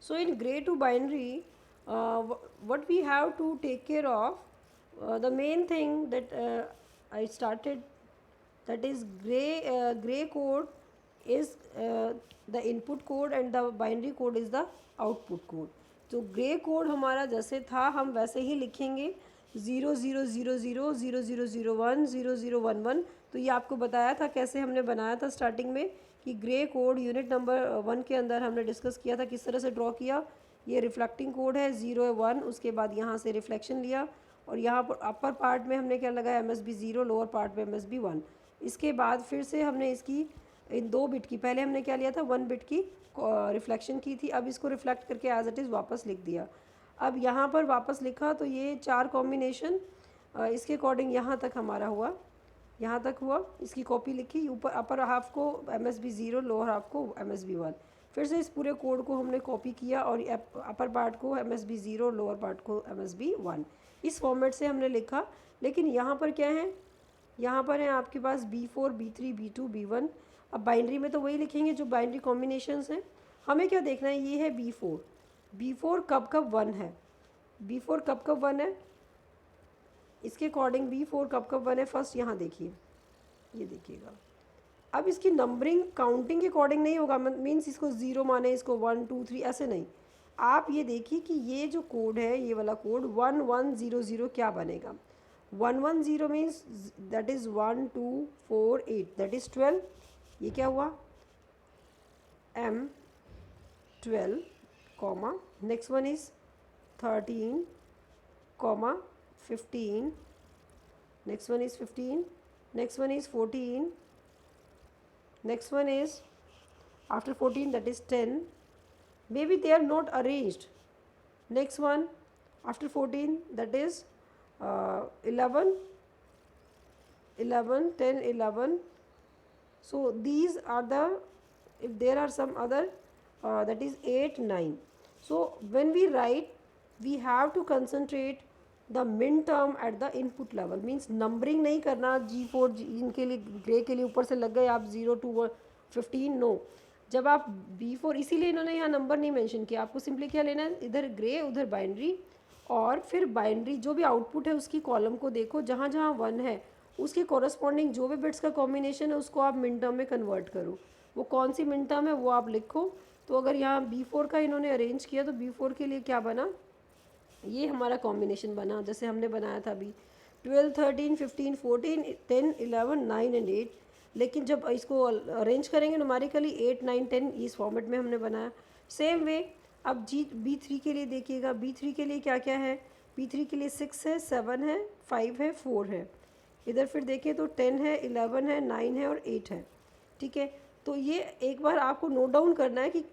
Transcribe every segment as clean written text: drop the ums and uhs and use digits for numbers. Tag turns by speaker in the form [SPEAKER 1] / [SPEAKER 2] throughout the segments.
[SPEAKER 1] So in gray to binary, what we have to take care of, the main thing that I started, that is gray code is the input code and the binary code is the output code. तो grey code हमारा जैसे था हम वैसे ही लिखेंगे 000000010011। तो ये आपको बताया था कैसे हमने बनाया था स्टार्टिंग में कि ग्रे कोड यूनिट नंबर 1 के अंदर हमने डिस्कस किया था किस तरह से ड्रॉ किया। ये रिफ्लेक्टिंग कोड है 0 1, उसके बाद यहाँ से रिफ्लेक्शन लिया और यहाँ पर अपर पार्ट में हमने क्या लगाया MSB 0, लोअर पार्ट में MSB 1। इसके बाद फिर से हमने इसकी इन 2 बिट की, पहले हमने क्या लिया था 1 बिट की रिफ्लेक्शन की थी, अब इसको रिफ्लेक्ट करके एज इट इज़ वापस लिख दिया। अब यहाँ पर वापस लिखा तो ये 4 कॉम्बिनेशन इसके अकॉर्डिंग यहाँ तक हमारा हुआ, यहाँ तक हुआ। इसकी कॉपी लिखी, ऊपर अपर हाफ को MSB 0, लोअर हाफ को MSB 1। फिर से इस पूरे कोड को हमने कॉपी किया और अपर पार्ट को MSB 0, लोअर पार्ट को MSB 1। इस फॉर्मेट से हमने लिखा। लेकिन यहाँ पर क्या है, यहाँ पर है आपके पास B4, B3, B2, B1। अब बाइनरी में तो वही लिखेंगे जो बाइनरी कॉम्बिनेशंस हैं। हमें क्या देखना है, ये है B4। B4 कब कब 1 है, B4 कब कब 1 है, इसके अकॉर्डिंग B4 कब कब 1 है फर्स्ट यहाँ देखिए, ये देखिएगा। अब इसकी नंबरिंग काउंटिंग के अकॉर्डिंग नहीं होगा, मीन्स इसको 0 माने, इसको 1 2 3 ऐसे नहीं। आप ये देखिए कि ये जो कोड है, ये वाला कोड 1 1 0 0 क्या बनेगा। 1 1 0 means that is 1 2 4 8, that is 12। ये क्या हुआ M12 comma, next one is 13 comma 15, next one is 15, next one is 14, next one is after 14 that is 10, maybe they are not arranged. Next one after 14 that is 11 11 10 11. So these are the, if there are some other that is 8 9. So when we write we have to concentrate the min term at the input level, means numbering नहीं करना G4 इनके लिए, grey के लिए ऊपर से लग गए आप 0 2 15, नो। जब आप B4, इसीलिए इन्होंने यहाँ नंबर नहीं मेंशन किया, आपको सिंपली क्या लेना है, इधर ग्रे उधर बाइनरी, और फिर बाइनरी जो भी आउटपुट है उसकी कॉलम को देखो, जहाँ जहाँ 1 है उसके कॉरस्पॉन्डिंग जो भी बिट्स का कॉम्बिनेशन है उसको आप मिन टर्म में कन्वर्ट करो। वो कौन सी मिन टर्म है वो आप लिखो। तो अगर यहाँ B4 का इन्होंने अरेंज किया तो B4 के लिए क्या बना, ये हमारा कॉम्बिनेशन बना जैसे हमने बनाया था अभी 12 13 15 14 10 11 9 एंड 8। लेकिन जब इसको अरेंज करेंगे न्यूमेरिकली 8 9 10 इस फॉर्मेट में हमने बनाया। सेम वे अब B3 के लिए देखिएगा, B3 के लिए क्या क्या है, B3 के लिए 6 है, 7 है, 5 है, 4 है। इधर फिर देखें तो 10 है, 11 है, 9 है और 8 है। ठीक है, तो ये एक बार आपको नोट डाउन करना है कि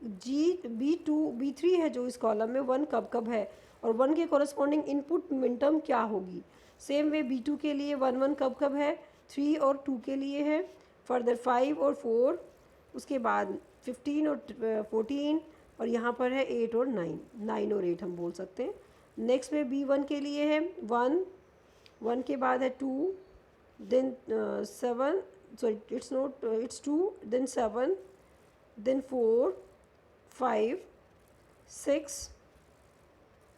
[SPEAKER 1] B2 B3 है जो इस कॉलम में 1 कब कब है और 1 के कॉरस्पॉन्डिंग इनपुट मिन टर्म क्या होगी। सेम वे B2 के लिए 1 1 कब कब है, 3 और 2 के लिए है, फर्दर 5 और 4, उसके बाद 15 और 14, और यहाँ पर है 8 और 9, 9 और 8 हम बोल सकते हैं। नेक्स्ट में B1 के लिए है 1 1 के बाद है 2, then 7, sorry it's not it's 2, then 7, then 4 5 6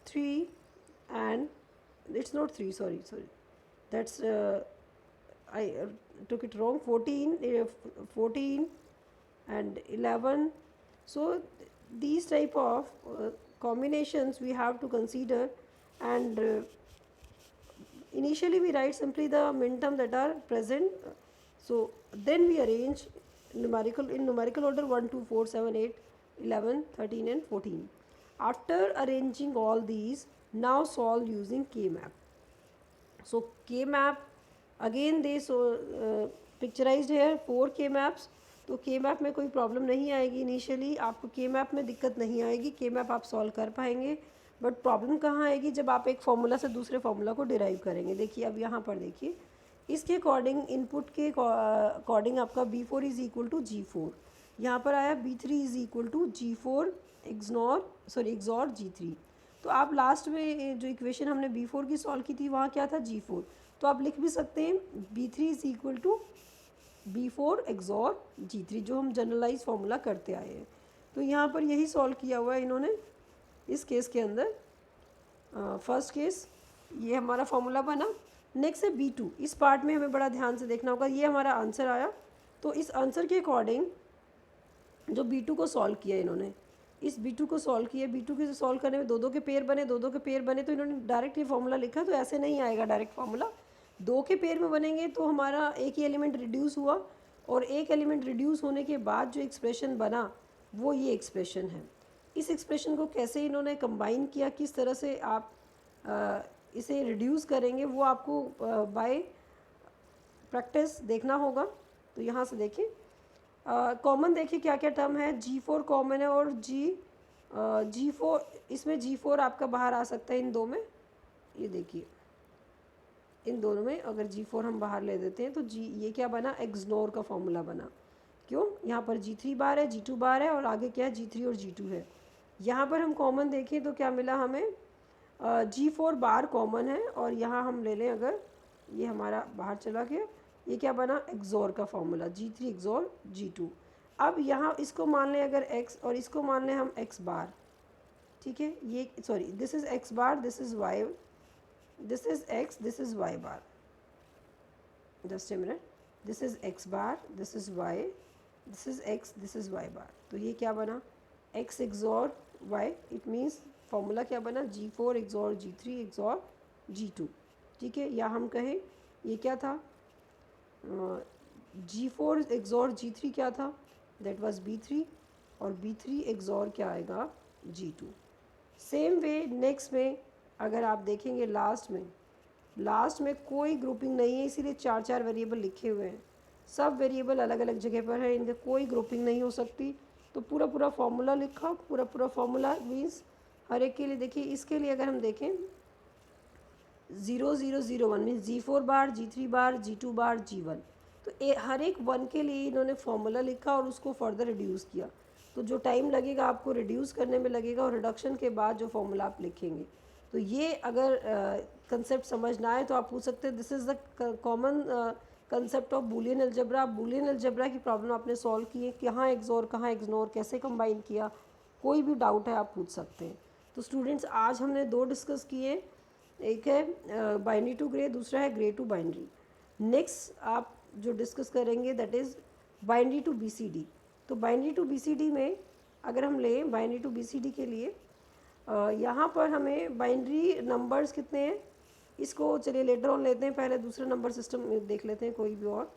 [SPEAKER 1] 3 and it's not 3, sorry that's I took it wrong, 14 and 11. So these type of combinations we have to consider, and initially we write simply the min term that are present. So then we arrange numerical order 1 2 4 7 8 11 13 and 14. After arranging all these, now solve using K-map. So K-map again they picturized here 4 K-maps. तो K-map में कोई problem नहीं आएगी, initially आपको K-map में दिक्कत नहीं आएगी, K-map आप सॉल्व कर पाएंगे। बट प्रॉब्लम कहाँ आएगी, जब आप एक फार्मूला से दूसरे फार्मूला को डिराइव करेंगे। देखिए अब यहाँ पर देखिए, इसके अकॉर्डिंग इनपुट के अकॉर्डिंग आपका B4 is equal to G4, यहाँ पर आया B3 is equal to G4 XOR G3। तो आप लास्ट में जो इक्वेशन हमने B4 की सॉल्व की थी वहाँ क्या था, G4। तो आप लिख भी सकते हैं B3 is equal to B4 XOR G3, जो हम जनरलाइज फार्मूला करते आए हैं। तो यहाँ पर यही सॉल्व किया हुआ है इन्होंने। इस केस के अंदर फर्स्ट केस ये हमारा फॉर्मूला बना। नेक्स्ट है B2, इस पार्ट में हमें बड़ा ध्यान से देखना होगा। ये हमारा आंसर आया, तो इस आंसर के अकॉर्डिंग जो B2 को सॉल्व किया इन्होंने, इस B2 को सॉल्व किया, B2 के सॉल्व करने में दो दो के पेयर बने, दो दो के पेयर बने, तो इन्होंने डायरेक्ट ये फॉर्मूला लिखा। तो ऐसे नहीं आएगा डायरेक्ट फार्मूला, दो के पेयर में बनेंगे तो हमारा एक ही एलिमेंट रिड्यूस हुआ, और एक एलिमेंट रिड्यूस होने के बाद जो एक्सप्रेशन बना वो ये एक्सप्रेशन है। इस एक्सप्रेशन को कैसे इन्होंने कंबाइन किया, किस तरह से आप इसे रिड्यूस करेंगे, वो आपको बाय प्रैक्टिस देखना होगा। तो यहाँ से देखिए, कॉमन देखिए क्या क्या टर्म है। G4 कॉमन है, और G4 इसमें G4 आपका बाहर आ सकता है इन दो में। ये देखिए इन दोनों में अगर G4 हम बाहर ले देते हैं तो ये क्या बना, एक्सनोर का फॉर्मूला बना। क्यों, यहाँ पर G3 बार है, G2 बार है, और आगे क्या है, G3 और G2 है। यहाँ पर हम कॉमन देखें तो क्या मिला हमें, G4 बार कॉमन है, और यहाँ हम ले लें अगर ये हमारा बाहर चला गया, ये क्या बना, एक्सोर का फॉर्मूला, G3 एक्सोर G2। अब यहाँ इसको मान लें अगर x, और इसको मान लें हम x बार, ठीक है, ये sorry this is x bar, this is y, this is x, this is y bar, just a minute, this is x bar, this is y, this is x, this is y bar. तो ये क्या बना, x XOR y, it means formula क्या बना, G4 एक्सोर G3 एक्सोर G2, ठीक है। या हम कहें ये क्या था, G4 एक्सोर G3 क्या था, दैट वाज B3, और B3 एक्सोर क्या आएगा, G2। सेम वे नेक्स्ट में अगर आप देखेंगे लास्ट में कोई ग्रुपिंग नहीं है, इसीलिए चार चार वेरिएबल लिखे हुए हैं, सब वेरिएबल अलग अलग जगह पर है, इनके कोई ग्रुपिंग नहीं हो सकती। तो पूरा पूरा फॉर्मूला लिखा, पूरा पूरा फॉर्मूला मीन्स हर एक के लिए। देखिए इसके लिए अगर हम देखें 0 0 0 1 मीन्स G4 बार, G3 बार, G2 बार, G1, तो हर एक वन के लिए इन्होंने फॉर्मूला लिखा और उसको फर्दर रिड्यूस किया। तो जो टाइम लगेगा आपको रिड्यूस करने में लगेगा, और रिडक्शन के बाद जो फॉर्मूला आप लिखेंगे। तो ये अगर कंसेप्ट समझ ना आए तो आप पूछ सकते हैं, this is the common concept of Boolean algebra. आप बूलियन अलजेब्रा की प्रॉब्लम आपने सॉल्व की है, कहाँ एक्सोर कहाँ इग्नोर, कैसे कंबाइन किया, कोई भी डाउट है आप पूछ सकते हैं। तो स्टूडेंट्स आज हमने दो डिस्कस किए, एक है बाइनरी टू ग्रे, दूसरा है ग्रे टू बाइनरी। नेक्स्ट आप जो डिस्कस करेंगे that is binary to BCD। तो बाइनरी टू BCD में अगर हम लें बाइनरी टू BCD के लिए यहाँ पर हमें बाइनरी नंबर्स कितने हैं, इसको चलिए लेटर ऑन लेते हैं, पहले दूसरा नंबर सिस्टम देख लेते हैं कोई भी और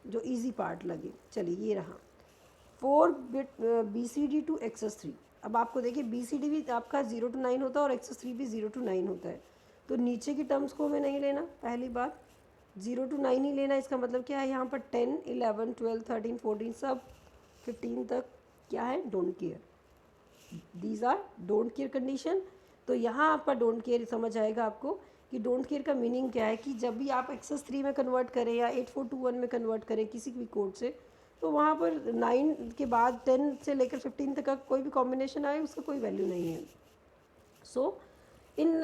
[SPEAKER 1] जो इजी पार्ट लगे। चलिए ये रहा 4 बिट BCD टू XS3। अब आपको देखिए BCD भी आपका 0 to 9 होता है, और XS3 भी 0 to 9 होता है। तो नीचे की टर्म्स को हमें नहीं लेना, पहली बात 0 to 9 ही लेना। इसका मतलब क्या है, यहाँ पर 10 11 12 13 14 सब 15 तक क्या है, don't care, these are don't care condition. तो यहाँ आपका डोंट केयर समझ आएगा आपको कि डोंट केयर का मीनिंग क्या है, कि जब भी आप XS3 में कन्वर्ट करें या 8421 में कन्वर्ट करें किसी भी कोड से, तो वहाँ पर 9 के बाद 10 से लेकर 15 तक का कोई भी कॉम्बिनेशन आए उसका कोई वैल्यू नहीं है। सो इन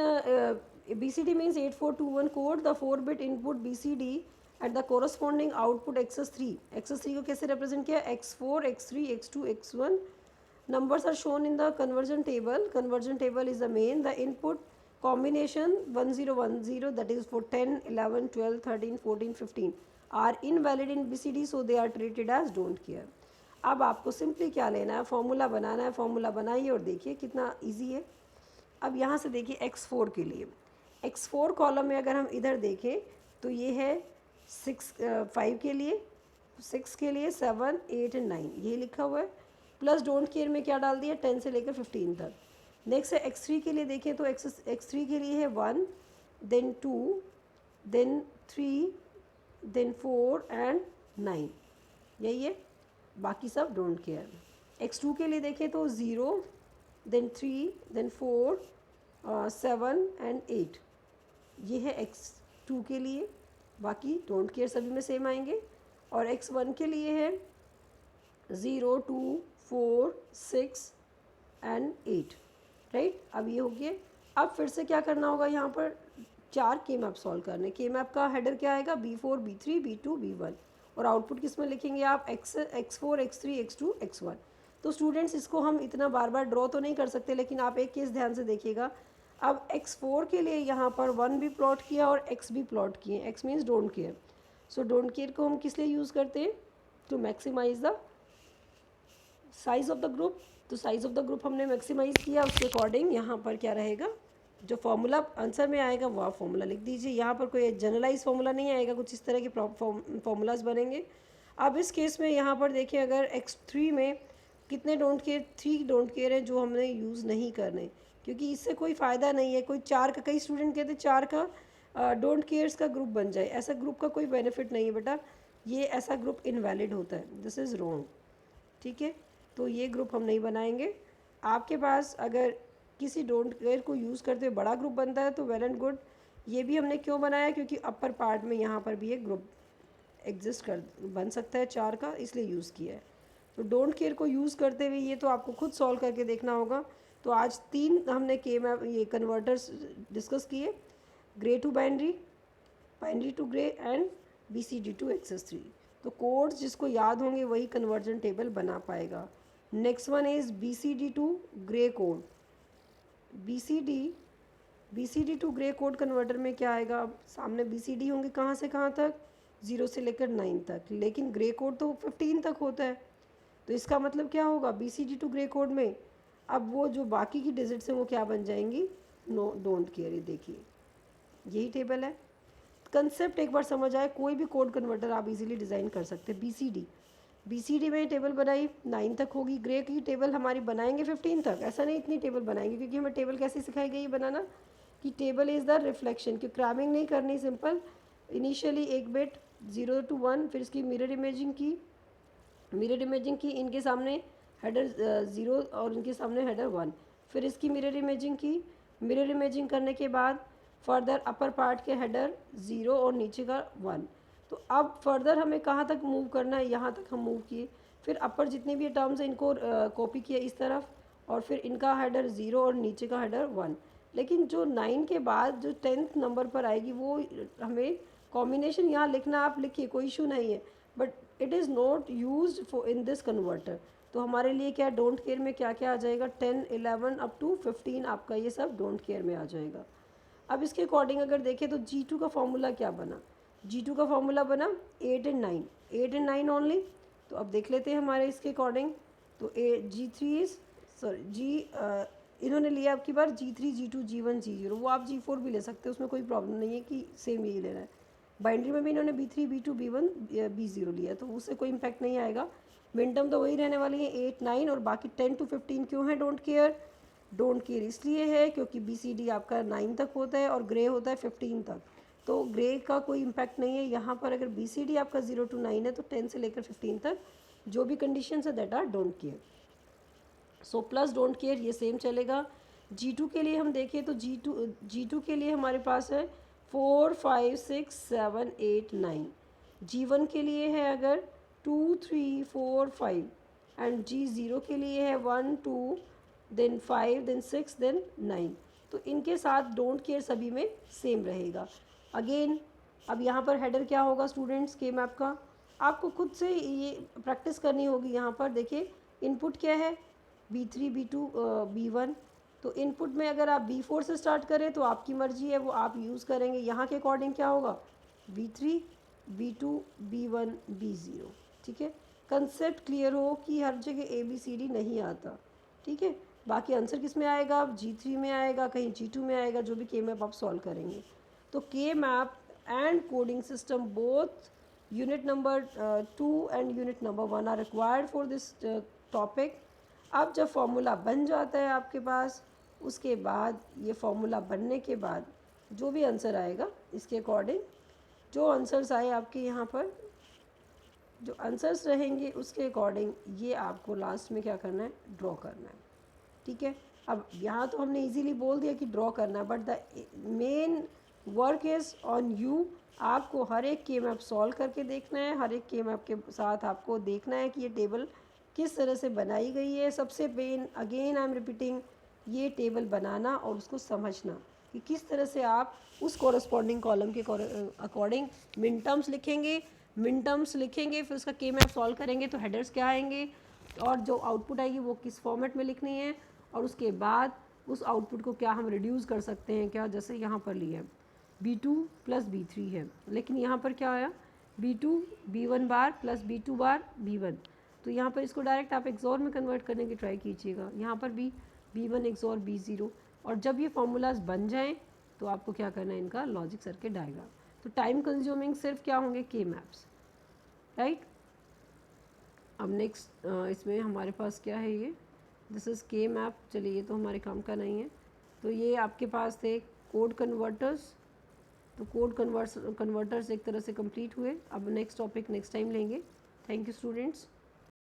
[SPEAKER 1] BCD means 8421 code, the 4-bit input BCD at the corresponding output XS3। XS3 को कैसे represent किया, X4 X3 X2 X1 numbers are shown in the conversion table। Conversion table is the main, the input combination 1010 that is for 10 11 12 13 14 15 are invalid in BCD, so they are treated as don't care। अब आपको simply क्या लेना है, formula बनाना है, formula बनाइए और देखिए कितना इजी है। अब यहाँ से देखिए X4 के लिए, X4 कॉलम में अगर हम इधर देखें तो ये है 5 के लिए, 6 के लिए, 7 8 एंड 9 ये लिखा हुआ है, प्लस डोंट केयर में क्या डाल दिया 10 से लेकर 15 तक। नेक्स्ट है X3 के लिए, देखें तो X3 के लिए है 1 देन 2 देन 3 देन 4 एंड 9, यही है, बाकी सब डोंट केयर। X2 के लिए देखें तो 0 देन 3 देन 4 7 एंड 8, ये है X2 के लिए, बाकी डोंट केयर सभी में सेम आएंगे। और X1 के लिए है 0 2 4 6 एंड 8, राइट। अब ये हो गया। अब फिर से क्या करना होगा, यहाँ पर 4 के मैप सॉल्व करने। के मैप का हेडर क्या आएगा, B4 B3 B2 B1, और आउटपुट किस में लिखेंगे आप, X4 X3 X2 X1। तो स्टूडेंट्स इसको हम इतना बार बार ड्रॉ तो नहीं कर सकते, लेकिन आप एक केस ध्यान से देखिएगा। अब x4 के लिए यहाँ पर 1 भी प्लॉट किया और x भी प्लॉट किए, x means don't care. So don't care को हम किस लिए यूज़ करते हैं, to maximize the size of the group. तो साइज ऑफ द ग्रुप हमने मैक्सिमाइज किया, उसके अकॉर्डिंग यहाँ पर क्या रहेगा, जो फॉर्मूला आंसर में आएगा वो आप फॉर्मूला लिख दीजिए। यहाँ पर कोई जनरलाइज फॉर्मूला नहीं आएगा, कुछ इस तरह के फॉर्मूलाज बनेंगे। अब इस केस में यहाँ पर देखिए, अगर x3 में कितने डोंट केयर, 3 डोंट केयर हैं जो हमने यूज़ नहीं करने, क्योंकि इससे कोई फ़ायदा नहीं है। कोई 4 का, कई स्टूडेंट कहते हैं 4 का डोंट केयर्स का ग्रुप बन जाए, ऐसा ग्रुप का कोई बेनिफिट नहीं है बेटा, ये ऐसा ग्रुप इनवैलिड होता है, दिस इज़ रॉन्ग। ठीक है, तो ये ग्रुप हम नहीं बनाएंगे। आपके पास अगर किसी डोंट केयर को यूज़ करते हुए बड़ा ग्रुप बनता है तो वेल एंड गुड। ये भी हमने क्यों बनाया, क्योंकि अपर पार्ट में यहाँ पर भी एक ग्रुप एग्जिस्ट कर बन सकता है 4 का, इसलिए यूज़ किया है। तो डोंट केयर को यूज़ करते हुए ये तो आपको खुद सॉल्व करके देखना होगा। तो आज 3 हमने के मैप ये कन्वर्टर्स डिस्कस किए, gray to binary, binary to gray and BCD to XS3। तो कोड्स जिसको याद होंगे वही कन्वर्जन टेबल बना पाएगा। Next one is BCD to gray code. BCD to gray code converter में क्या आएगा, अब सामने BCD होंगे कहाँ से कहाँ तक, 0 से लेकर 9 तक, लेकिन ग्रे कोड तो 15 तक होता है। तो इसका मतलब क्या होगा, BCD टू ग्रे कोड में अब वो जो बाकी की डिजिट्स हैं वो क्या बन जाएंगी, नो डोंट केयर। देखिए यही टेबल है। कंसेप्ट एक बार समझ आए, कोई भी कोड कन्वर्टर आप इजीली डिज़ाइन कर सकते हैं। BCD में टेबल बनाई 9 तक होगी, ग्रे की टेबल हमारी बनाएंगे 15 तक, ऐसा नहीं इतनी टेबल बनाएंगे, क्योंकि हमें टेबल कैसे सिखाई गई बनाना, कि टेबल इज़ द रिफ्लेक्शन, कि क्रैमिंग नहीं करनी, सिंपल इनिशियली एक बिट 0 to 1, फिर इसकी मिरर इमेजिंग की, इनके सामने हेडर 0 और इनके सामने हेडर 1, फिर इसकी मिरर इमेजिंग करने के बाद फर्दर अपर पार्ट के हेडर 0 और नीचे का 1। तो अब फर्दर हमें कहाँ तक मूव करना है, यहाँ तक हम मूव किए, फिर अपर जितने भी टर्म्स हैं इनको कॉपी किए इस तरफ, और फिर इनका हेडर 0 और नीचे का हेडर 1। लेकिन जो 9 के बाद जो 10th नंबर पर आएगी वो हमें कॉम्बिनेशन यहाँ लिखना, आप लिखिए कोई इशू नहीं है, but it is not used for in this converter. तो हमारे लिए क्या डोंट केयर में क्या क्या आ जाएगा, 10, 11 अप टू 15 आपका ये सब डोंट केयर में आ जाएगा। अब इसके अकॉर्डिंग अगर देखें तो G2 का फॉर्मूला क्या बना, G2 का फॉर्मूला बना 8 and 9 ओनली। तो अब देख लेते हैं हमारे इसके अकॉर्डिंग। तो G3 इज इन्होंने लिया आपकी बार G3, G2, G1, G0, वो आप G4 भी ले सकते हैं, उसमें कोई प्रॉब्लम नहीं है कि सेम यही लेना है। बाइनरी में भी इन्होंने B3, B2, B1, B0 लिया, तो उससे कोई इम्पैक्ट नहीं आएगा। मिन टर्म तो वही रहने वाली है 8, 9, और बाकी 10 to 15 क्यों है डोंट केयर इसलिए है क्योंकि BCD आपका 9 तक होता है और ग्रे होता है 15 तक, तो ग्रे का कोई इम्पैक्ट नहीं है यहाँ पर। अगर BCD आपका 0 to 9 है तो 10 से लेकर 15 तक जो भी कंडीशन है that are don't care. So plus don't care ये सेम चलेगा। G2 के लिए हम देखें तो G2 के लिए हमारे पास है 4, 5, 6, 7, 8, 9। G1 के लिए है अगर 2, 3, 4, 5, एंड G0 के लिए है 1, 2, देन 5, देन 6, देन 9। तो इनके साथ डोंट केयर सभी में सेम रहेगा। अगेन अब यहाँ पर हेडर क्या होगा स्टूडेंट्स, के मैप का आपको खुद से ये प्रैक्टिस करनी होगी। यहाँ पर देखिए इनपुट क्या है, B3, B2, B1। तो इनपुट में अगर आप B4 से स्टार्ट करें तो आपकी मर्जी है, वो आप यूज़ करेंगे। यहाँ के अकॉर्डिंग क्या होगा, B3, B2, B1, B0। ठीक है, कंसेप्ट क्लियर हो कि हर जगह ABCD नहीं आता। ठीक है, बाकी आंसर किस में आएगा, G3 में आएगा, कहीं G2 में आएगा, जो भी के मैप आप सॉल्व करेंगे। तो K map and coding system both unit number 2 and unit number 1 are required for this topic. अब जब फॉर्मूला बन जाता है आपके पास, उसके बाद ये फॉर्मूला बनने के बाद जो भी आंसर आएगा इसके अकॉर्डिंग, जो आंसर्स आए आपके यहाँ पर जो आंसर्स रहेंगे उसके अकॉर्डिंग ये आपको लास्ट में क्या करना है, ड्रॉ करना है। ठीक है, अब यहाँ तो हमने इजीली बोल दिया कि ड्रॉ करना है, but the main work is on you. आपको हर एक के मैप सॉल्व करके देखना है, हर एक के मैप के साथ आपको देखना है कि ये टेबल किस तरह से बनाई गई है। सबसे main again I am repeating, ये टेबल बनाना और उसको समझना कि किस तरह से आप उस कॉरस्पॉन्डिंग कॉलम के अकॉर्डिंग मिन टर्म्स लिखेंगे, फिर उसका के मैप सॉल्व करेंगे तो हेडर्स क्या आएंगे, और जो आउटपुट आएगी वो किस फॉर्मेट में लिखनी है, और उसके बाद उस आउटपुट को क्या हम रिड्यूस कर सकते हैं क्या, जैसे यहाँ पर लिया B2 प्लस B3 है, लेकिन यहाँ पर क्या आया B2 B1 बार प्लस B2 बार B1, तो यहाँ पर इसको डायरेक्ट आप एक्सॉर में कन्वर्ट करने की ट्राई कीजिएगा, यहाँ पर भी B1 एक्सॉर B0, और जब ये फार्मूलाज बन जाएं तो आपको क्या करना है, इनका लॉजिक सर्किट डायग्राम। तो टाइम कंज्यूमिंग सिर्फ क्या होंगे, के मैप्स, राइट। अब नेक्स्ट इसमें हमारे पास क्या है, ये दिस इज़ के मैप, चलिए ये तो हमारे काम का नहीं है। तो ये आपके पास थे कोड कन्वर्टर्स, तो कोड कन्वर्टर्स एक तरह से कंप्लीट हुए। अब नेक्स्ट टॉपिक नेक्स्ट टाइम लेंगे। Thank you students.